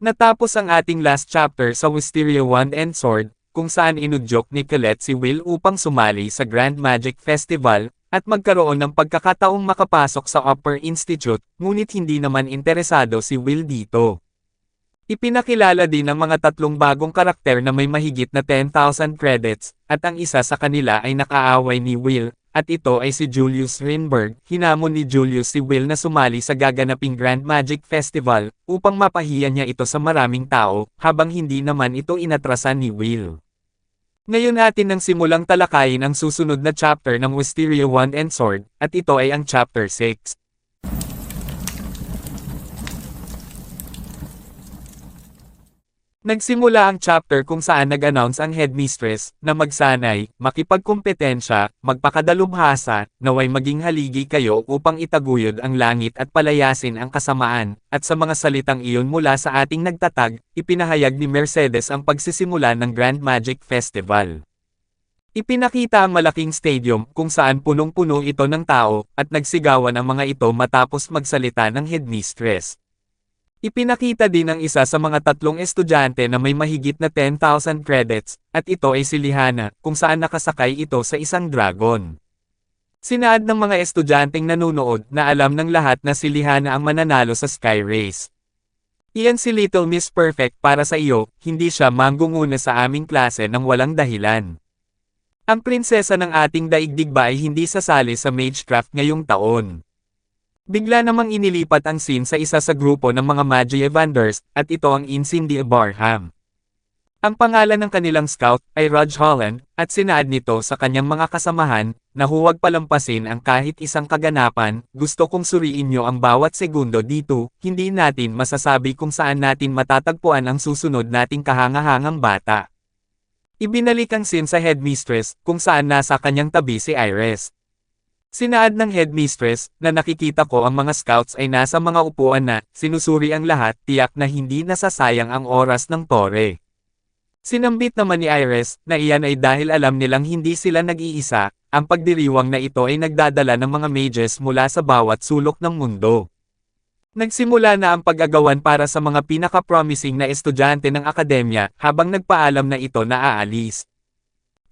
Natapos ang ating last chapter sa Wisteria Wand and Sword, kung saan inudyok ni Colette si Will upang sumali sa Grand Magic Festival, at magkaroon ng pagkakataong makapasok sa Upper Institute, ngunit hindi naman interesado si Will dito. Ipinakilala din ang mga tatlong bagong karakter na may mahigit na 10,000 credits, at ang isa sa kanila ay nakaaway ni Will, at ito ay si Julius Rinberg. Hinamon ni Julius si Will na sumali sa gaganaping Grand Magic Festival, upang mapahiya niya ito sa maraming tao, habang hindi naman ito inatrasan ni Will. Ngayon natin nang simulang talakayin ang susunod na chapter ng Wisteria Wand and Sword, at ito ay ang chapter 6. Nagsimula ang chapter kung saan nag-announce ang headmistress na magsanay, makipagkumpetensya, magpakadalubhasa, naway maging haligi kayo upang itaguyod ang langit at palayasin ang kasamaan, at sa mga salitang iyon mula sa ating nagtatag, ipinahayag ni Mercedes ang pagsisimula ng Grand Magic Festival. Ipinakita ang malaking stadium kung saan punong-puno ito ng tao, at nagsigawan ang mga ito matapos magsalita ng headmistress. Ipinakita din ang isa sa mga tatlong estudyante na may mahigit na 10,000 credits, at ito ay si Lihana, kung saan nakasakay ito sa isang dragon. Sinaad ng mga estudyanteng nanunood na alam ng lahat na si Lihana ang mananalo sa Sky Race. Iyan si Little Miss Perfect para sa iyo, hindi siya manggunguna sa aming klase ng walang dahilan. Ang prinsesa ng ating daigdig ba ay hindi sasali sa Magecraft ngayong taon? Bigla namang inilipat ang scene sa isa sa grupo ng mga Magie Evanders, at ito ang Incindy Barham. Ang pangalan ng kanilang scout ay Rog Holland, at sinaad nito sa kanyang mga kasamahan, na huwag palampasin ang kahit isang kaganapan. Gusto kong suriin nyo ang bawat segundo dito, hindi natin masasabi kung saan natin matatagpuan ang susunod nating kahangahangang bata. Ibinalik ang scene sa headmistress, kung saan nasa kanyang tabi si Iris. Sinaad ng headmistress, na nakikita ko ang mga scouts ay nasa mga upuan na, sinusuri ang lahat, tiyak na hindi nasasayang ang oras ng tore. Sinambit naman ni Iris, na iyan ay dahil alam nilang hindi sila nag-iisa, ang pagdiriwang na ito ay nagdadala ng mga mages mula sa bawat sulok ng mundo. Nagsimula na ang pag-agawan para sa mga pinaka-promising na estudyante ng akademya, habang nagpaalam na ito na aalis.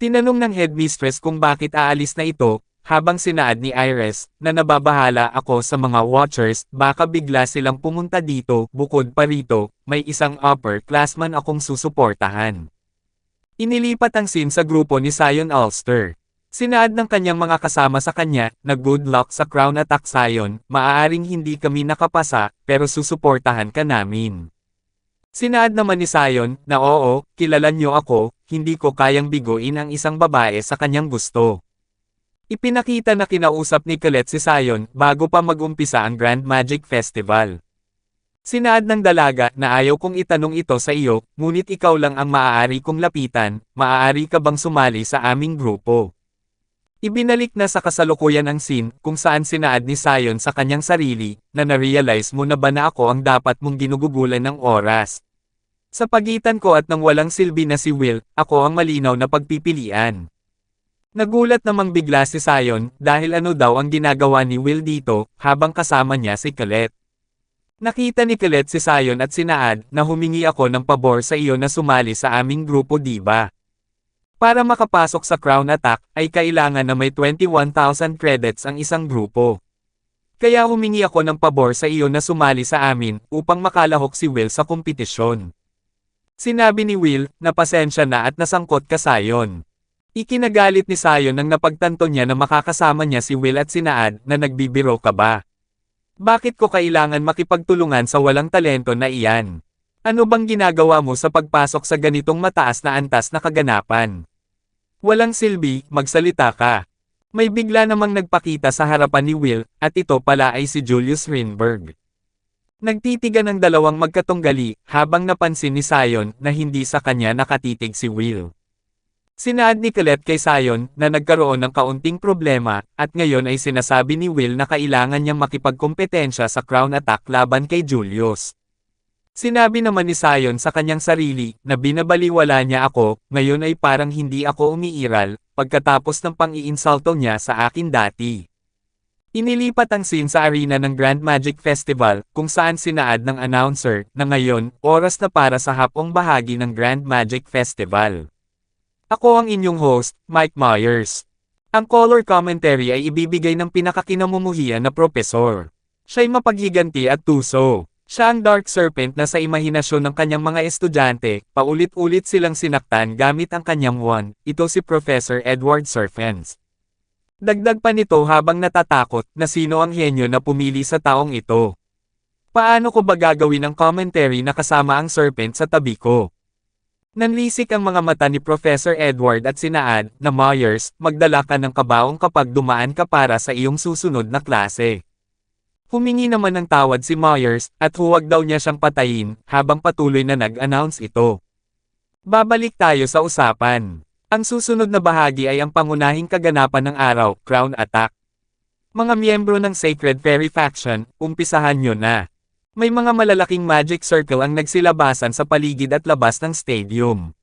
Tinanong ng headmistress kung bakit aalis na ito, habang sinaad ni Iris, na nababahala ako sa mga watchers, baka bigla silang pumunta dito, bukod pa rito, may isang upperclassman akong susuportahan. Inilipat ang scene sa grupo ni Sion Ulster. Sinaad ng kanyang mga kasama sa kanya, na good luck sa Crown Attack Sion, maaaring hindi kami nakapasa, pero susuportahan ka namin. Sinaad naman ni Sion, na oo, kilala niyo ako, hindi ko kayang biguin ang isang babae sa kanyang gusto. Ipinakita na kinausap ni Colette si Sion bago pa mag-umpisa ang Grand Magic Festival. Sinaad ng dalaga na ayaw kong itanong ito sa iyo, ngunit ikaw lang ang maaari kong lapitan, maaari ka bang sumali sa aming grupo? Ibinalik na sa kasalukuyan ang scene kung saan sinaad ni Sion sa kanyang sarili, na na-realize mo na ba na ako ang dapat mong ginugugulan ng oras? Sa pagitan ko at ng walang silbi na si Will, ako ang malinaw na pagpipilian. Nagulat namang bigla si Sion, dahil ano daw ang ginagawa ni Will dito, habang kasama niya si Colette. Nakita ni Colette si Sion at sinaad, na humingi ako ng pabor sa iyo na sumali sa aming grupo diba? Para makapasok sa Crown Attack, ay kailangan na may 21,000 credits ang isang grupo. Kaya humingi ako ng pabor sa iyo na sumali sa amin, upang makalahok si Will sa kompetisyon. Sinabi ni Will, na pasensya na at nasangkot ka Sion. Ikinagalit ni Sion nang napagtanto niya na makakasama niya si Will at sinaad, na nagbibiro ka ba? Bakit ko kailangan makipagtulungan sa walang talento na iyan? Ano bang ginagawa mo sa pagpasok sa ganitong mataas na antas na kaganapan? Walang silbi, magsalita ka. May bigla namang nagpakita sa harapan ni Will, at ito pala ay si Julius Rinberg. Nagtitigan ng dalawang magkatunggali, habang napansin ni Sion na hindi sa kanya nakatitig si Will. Sinaad ni Colette kay Sion na nagkaroon ng kaunting problema, at ngayon ay sinasabi ni Will na kailangan niyang makipagkompetensya sa Crown Attack laban kay Julius. Sinabi naman ni Sion sa kanyang sarili na binabaliwala niya ako, ngayon ay parang hindi ako umiiral, pagkatapos ng pang-iinsulto niya sa akin dati. Inilipat ang scene sa arena ng Grand Magic Festival, kung saan sinaad ng announcer, na ngayon, oras na para sa hapong bahagi ng Grand Magic Festival. Ako ang inyong host, Mike Myers. Ang color commentary ay ibibigay ng pinakakinamumuhian na propesor. Siya'y mapaghiganti at tuso. Siya ang Dark Serpent na sa imahinasyon ng kanyang mga estudyante, paulit-ulit silang sinaktan gamit ang kanyang wand. Ito si Professor Edward Serpens. Dagdag pa nito habang natatakot na sino ang henyo na pumili sa taong ito. Paano ko ba gagawin ang commentary na kasama ang serpent sa tabi ko? Nanlisik ang mga mata ni Professor Edward at sinaad na Myers, magdala ka ng kabaong kapag dumaan ka para sa iyong susunod na klase. Humingi naman ng tawad si Myers, at huwag daw niya siyang patayin, habang patuloy na nag-announce ito. Babalik tayo sa usapan. Ang susunod na bahagi ay ang pangunahing kaganapan ng araw, Crown Attack. Mga miyembro ng Sacred Fairy Faction, umpisahan nyo na. May mga malalaking magic circle ang nagsilabasan sa paligid at labas ng stadium.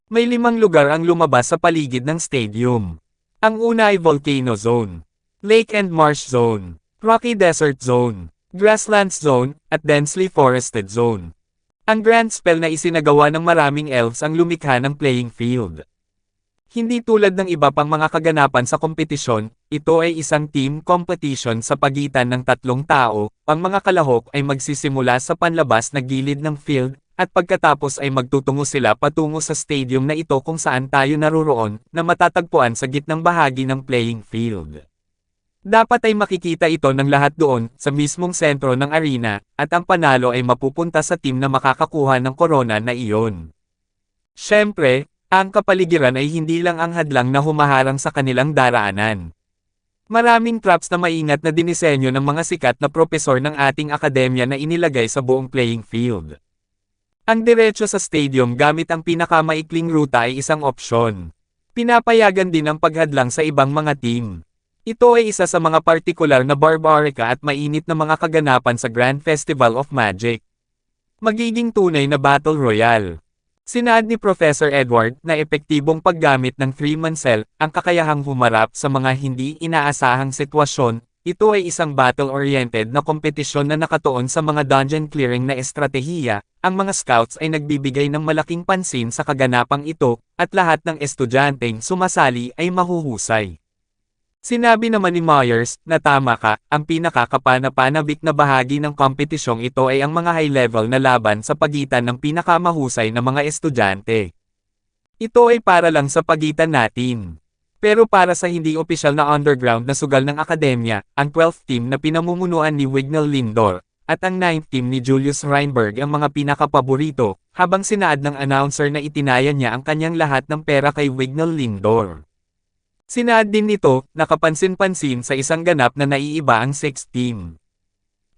May 5 lugar ang lumabas sa paligid ng stadium. Ang una ay Volcano Zone, Lake and Marsh Zone, Rocky Desert Zone, Grasslands Zone, at Densely Forested Zone. Ang grand spell na isinagawa ng maraming elves ang lumikha ng playing field. Hindi tulad ng iba pang mga kaganapan sa kompetisyon, ito ay isang team competition sa pagitan ng 3 tao, ang mga kalahok ay magsisimula sa panlabas na gilid ng field, at pagkatapos ay magtutungo sila patungo sa stadium na ito kung saan tayo naruroon, na matatagpuan sa gitnang bahagi ng playing field. Dapat ay makikita ito ng lahat doon, sa mismong sentro ng arena, at ang panalo ay mapupunta sa team na makakakuha ng korona na iyon. Siyempre, ang kapaligiran ay hindi lang ang hadlang na humaharang sa kanilang daraanan. Maraming traps na maingat na dinisenyo ng mga sikat na propesor ng ating akademya na inilagay sa buong playing field. Ang diretso sa stadium gamit ang pinakamaikling ruta ay isang opsyon. Pinapayagan din ang paghadlang sa ibang mga team. Ito ay isa sa mga partikular na barbarica at mainit na mga kaganapan sa Grand Festival of Magic. Magiging tunay na Battle Royale. Sinaad ni Professor Edward na epektibong paggamit ng 3-man cell, ang kakayahang humarap sa mga hindi inaasahang sitwasyon. Ito ay isang battle-oriented na kompetisyon na nakatuon sa mga dungeon clearing na estratehiya. Ang mga scouts ay nagbibigay ng malaking pansin sa kaganapang ito, at lahat ng estudyanteng sumasali ay mahuhusay. Sinabi naman ni Myers na tama ka, ang pinakakapanapanabik na bahagi ng kompetisyong ito ay ang mga high-level na laban sa pagitan ng pinakamahusay na mga estudyante. Ito ay para lang sa pagitan natin. Pero para sa hindi opisyal na underground na sugal ng akademya, ang 12th team na pinamumunuan ni Wignell Lindor, at ang 9th team ni Julius Reinberg ang mga pinakapaborito, habang sinaad ng announcer na itinaya niya ang kanyang lahat ng pera kay Wignell Lindor. Sinaad din nito, nakapansin-pansin sa isang ganap na naiiba ang 6th team.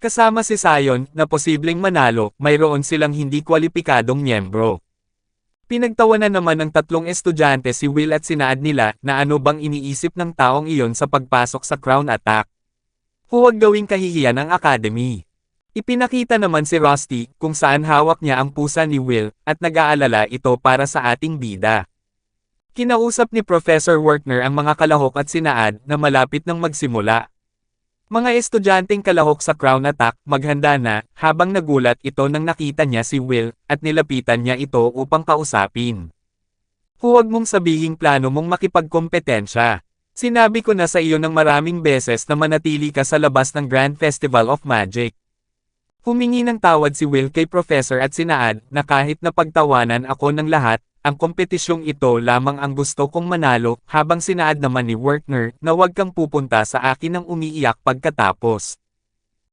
Kasama si Sion, na posibleng manalo, mayroon silang hindi kwalipikadong miyembro. Pinagtawanan naman ng 3 estudyante si Will at sinaad nila na ano bang iniisip ng taong iyon sa pagpasok sa Crown Attack. Huwag gawing kahihiyan ang academy. Ipinakita naman si Rusty kung saan hawak niya ang pusa ni Will, at nag-aalala ito para sa ating bida. Kinausap ni Professor Wertner ang mga kalahok at sinaad na malapit nang magsimula. Mga estudyanteng kalahok sa Crown Attack, maghanda na, habang nagulat ito nang nakita niya si Will, at nilapitan niya ito upang kausapin. Huwag mong sabihing plano mong makipagkompetensya. Sinabi ko na sa iyo ng maraming beses na manatili ka sa labas ng Grand Festival of Magic. Humingi ng tawad si Will kay Professor at sinaad na kahit napagtawanan ako ng lahat, ang kompetisyong ito lamang ang gusto kong manalo, habang sinaad naman ni Wertner na huwag kang pupunta sa akin ng umiiyak pagkatapos.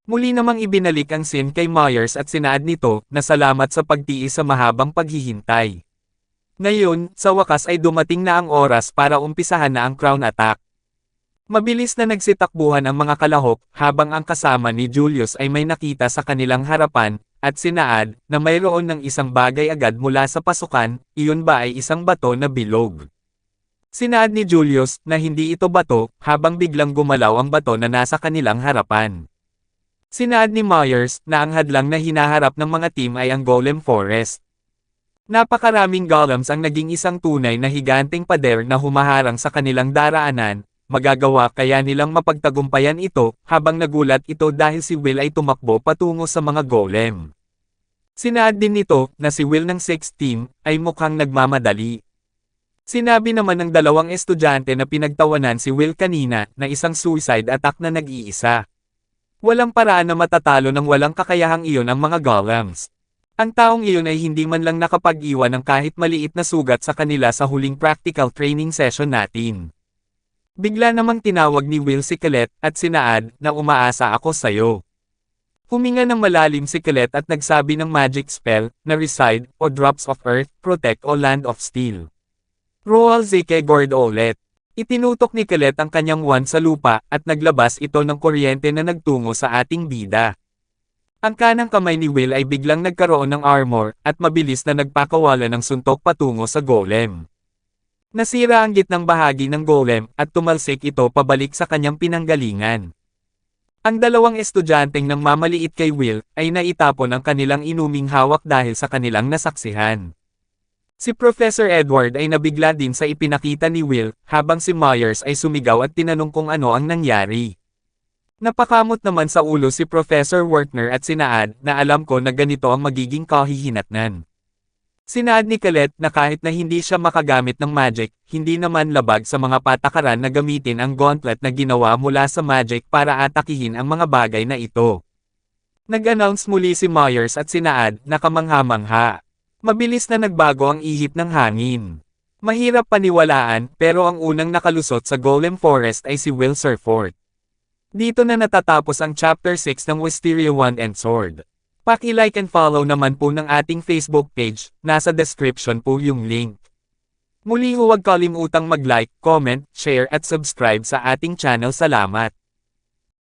Muli namang ibinalik ang scene kay Myers at sinaad nito na salamat sa pagtiis sa mahabang paghihintay. Ngayon, sa wakas ay dumating na ang oras para umpisahan na ang Crown Attack. Mabilis na nagsitakbuhan ang mga kalahok, habang ang kasama ni Julius ay may nakita sa kanilang harapan, at sinaad na mayroon ng isang bagay agad mula sa pasukan, iyon ba ay isang bato na bilog. Sinaad ni Julius na hindi ito bato, habang biglang gumalaw ang bato na nasa kanilang harapan. Sinaad ni Myers na ang hadlang na hinaharap ng mga team ay ang Golem Forest. Napakaraming golems ang naging isang tunay na higanteng pader na humaharang sa kanilang daraanan, magagawa kaya nilang mapagtagumpayan ito, habang nagulat ito dahil si Will ay tumakbo patungo sa mga golem. Sinaad din nito, na si Will ng 6th team, ay mukhang nagmamadali. Sinabi naman ng dalawang estudyante na pinagtawanan si Will kanina, na isang suicide attack na nag-iisa. Walang paraan na matatalo ng walang kakayahang iyon ang mga golems. Ang taong iyon ay hindi man lang nakapag-iwan ng kahit maliit na sugat sa kanila sa huling practical training session natin. Bigla namang tinawag ni Will si Colette at sinaad na umaasa ako sayo. Huminga ng malalim si Colette at nagsabi ng magic spell na reside o drops of earth, protect o land of steel. Roal Zeke Gord ulit. Itinutok ni Colette ang kanyang wand sa lupa at naglabas ito ng kuryente na nagtungo sa ating bida. Ang kanang kamay ni Will ay biglang nagkaroon ng armor, at mabilis na nagpakawala ng suntok patungo sa golem. Nasira ang gitnang bahagi ng golem, at tumalsik ito pabalik sa kanyang pinanggalingan. Ang dalawang estudyanteng nang mamaliit kay Will, ay naitapon ang kanilang inuming hawak dahil sa kanilang nasaksihan. Si Professor Edward ay nabigla din sa ipinakita ni Will, habang si Myers ay sumigaw at tinanong kung ano ang nangyari. Napakamot naman sa ulo si Professor Wertner at sinaad na alam ko na ganito ang magiging kahihinatnan. Sinaad ni Colette na kahit na hindi siya makagamit ng magic, hindi naman labag sa mga patakaran na gamitin ang gauntlet na ginawa mula sa magic para atakihin ang mga bagay na ito. Nag-announce muli si Myers at sinaad na kamangha-mangha. Mabilis na nagbago ang ihip ng hangin. Mahirap paniwalaan pero ang unang nakalusot sa Golem Forest ay si Will Surfort. Dito na natatapos ang Chapter 6 ng Wisteria Wand and Sword. Paki-like and follow naman po ng ating Facebook page, nasa description po yung link. Muli huwag kalimutang mag-like, comment, share at subscribe sa ating channel. Salamat!